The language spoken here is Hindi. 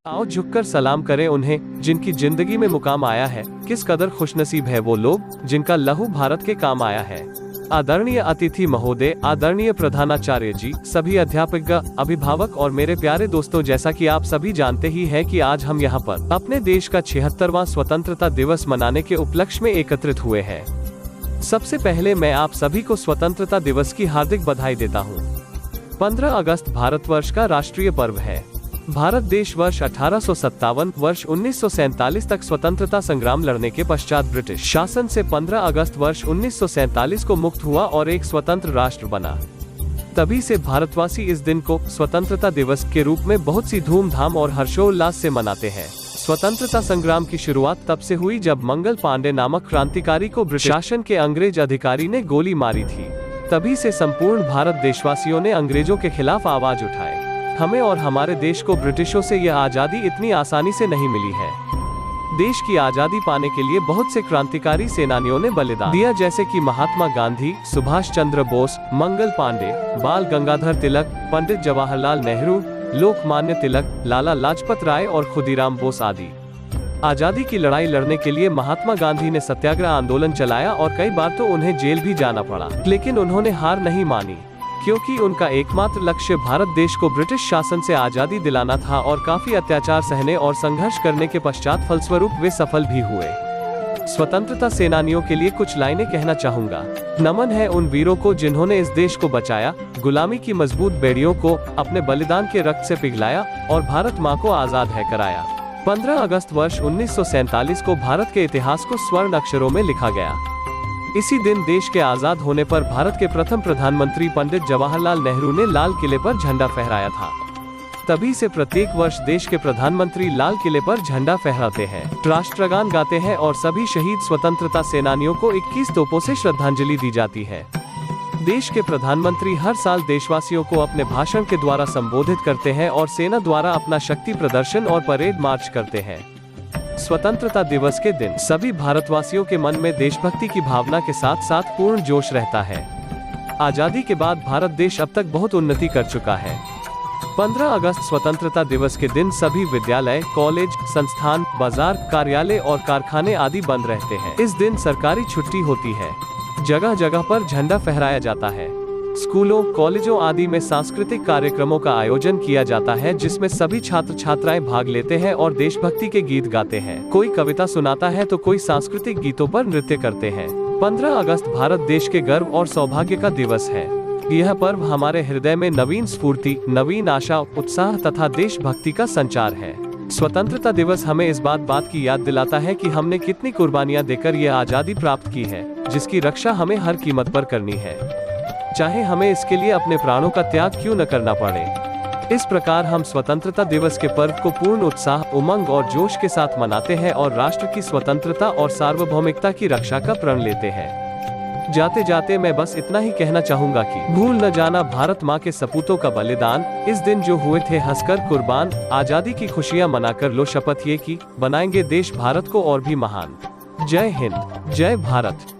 आओ झुककर सलाम करें उन्हें जिनकी जिंदगी में मुकाम आया है। किस कदर खुशनसीब है वो लोग जिनका लहू भारत के काम आया है। आदरणीय अतिथि महोदय, आदरणीय प्रधानाचार्य जी, सभी अध्यापक, अभिभावक और मेरे प्यारे दोस्तों, जैसा कि आप सभी जानते ही हैं कि आज हम यहाँ पर अपने देश का 76वां स्वतंत्रता दिवस मनाने के उपलक्ष्य में एकत्रित हुए हैं। सबसे पहले मैं आप सभी को स्वतंत्रता दिवस की हार्दिक बधाई देता हूँ। 15 अगस्त भारतवर्ष का राष्ट्रीय पर्व है। भारत देश वर्ष 1857 वर्ष 1947 तक स्वतंत्रता संग्राम लड़ने के पश्चात ब्रिटिश शासन से 15 अगस्त वर्ष 1947 को मुक्त हुआ और एक स्वतंत्र राष्ट्र बना। तभी से भारतवासी इस दिन को स्वतंत्रता दिवस के रूप में बहुत सी धूमधाम और हर्षोल्लास से मनाते हैं। स्वतंत्रता संग्राम की शुरुआत तब से हुई जब मंगल पांडे नामक क्रांतिकारी को ब्रिटिश शासन के अंग्रेज अधिकारी ने गोली मारी थी। तभी से संपूर्ण भारत देशवासियों ने अंग्रेजों के खिलाफ आवाज उठाए। हमें और हमारे देश को ब्रिटिशों से यह आजादी इतनी आसानी से नहीं मिली है। देश की आजादी पाने के लिए बहुत से क्रांतिकारी सेनानियों ने बलिदान दिया, जैसे कि महात्मा गांधी, सुभाष चंद्र बोस, मंगल पांडे, बाल गंगाधर तिलक, पंडित जवाहरलाल नेहरू, लोकमान्य तिलक, लाला लाजपत राय और खुदीराम बोस आदि। आजादी की लड़ाई लड़ने के लिए महात्मा गांधी ने सत्याग्रह आंदोलन चलाया और कई बार तो उन्हें जेल भी जाना पड़ा, लेकिन उन्होंने हार नहीं मानी, क्योंकि उनका एकमात्र लक्ष्य भारत देश को ब्रिटिश शासन से आजादी दिलाना था और काफी अत्याचार सहने और संघर्ष करने के पश्चात फलस्वरूप वे सफल भी हुए। स्वतंत्रता सेनानियों के लिए कुछ लाइनें कहना चाहूंगा। नमन है उन वीरों को जिन्होंने इस देश को बचाया, गुलामी की मजबूत बेड़ियों को अपने बलिदान के रक्त से पिघलाया और भारत माँ को आजाद है कराया। 15 अगस्त वर्ष 1947 को भारत के इतिहास को स्वर्ण अक्षरों में लिखा गया। इसी दिन देश के आजाद होने पर भारत के प्रथम प्रधानमंत्री पंडित जवाहरलाल नेहरू ने लाल किले पर झंडा फहराया था। तभी से प्रत्येक वर्ष देश के प्रधानमंत्री लाल किले पर झंडा फहराते हैं, राष्ट्रगान गाते हैं और सभी शहीद स्वतंत्रता सेनानियों को 21 तोपों से श्रद्धांजलि दी जाती है। देश के प्रधानमंत्री हर साल देशवासियों को अपने भाषण के द्वारा संबोधित करते हैं और सेना द्वारा अपना शक्ति प्रदर्शन और परेड मार्च करते हैं। स्वतंत्रता दिवस के दिन सभी भारतवासियों के मन में देशभक्ति की भावना के साथ साथ पूर्ण जोश रहता है। आजादी के बाद भारत देश अब तक बहुत उन्नति कर चुका है। 15 अगस्त स्वतंत्रता दिवस के दिन सभी विद्यालय, कॉलेज, संस्थान, बाजार, कार्यालय और कारखाने आदि बंद रहते हैं। इस दिन सरकारी छुट्टी होती है। जगह जगह पर झंडा फहराया जाता है। स्कूलों, कॉलेजों आदि में सांस्कृतिक कार्यक्रमों का आयोजन किया जाता है, जिसमें सभी छात्र छात्राएं भाग लेते हैं और देशभक्ति के गीत गाते हैं। कोई कविता सुनाता है तो कोई सांस्कृतिक गीतों पर नृत्य करते हैं। 15 अगस्त भारत देश के गर्व और सौभाग्य का दिवस है। यह पर्व हमारे हृदय में नवीन स्फूर्ति, नवीन आशा, उत्साह तथा देशभक्ति का संचार है। स्वतंत्रता दिवस हमें इस बात की याद दिलाता है कि हमने कितनी कुर्बानियां देकर यह आजादी प्राप्त की है, जिसकी रक्षा हमें हर कीमत पर करनी है, चाहे हमें इसके लिए अपने प्राणों का त्याग क्यों न करना पड़े। इस प्रकार हम स्वतंत्रता दिवस के पर्व को पूर्ण उत्साह, उमंग और जोश के साथ मनाते हैं और राष्ट्र की स्वतंत्रता और सार्वभौमिकता की रक्षा का प्रण लेते हैं। जाते जाते मैं बस इतना ही कहना चाहूंगा कि भूल न जाना भारत माँ के सपूतों का बलिदान। इस दिन जो हुए थे हंसकर कुर्बान, आजादी की खुशियाँ मनाकर लो शपथ ये कि बनाएंगे देश भारत को और भी महान। जय हिंद, जय भारत।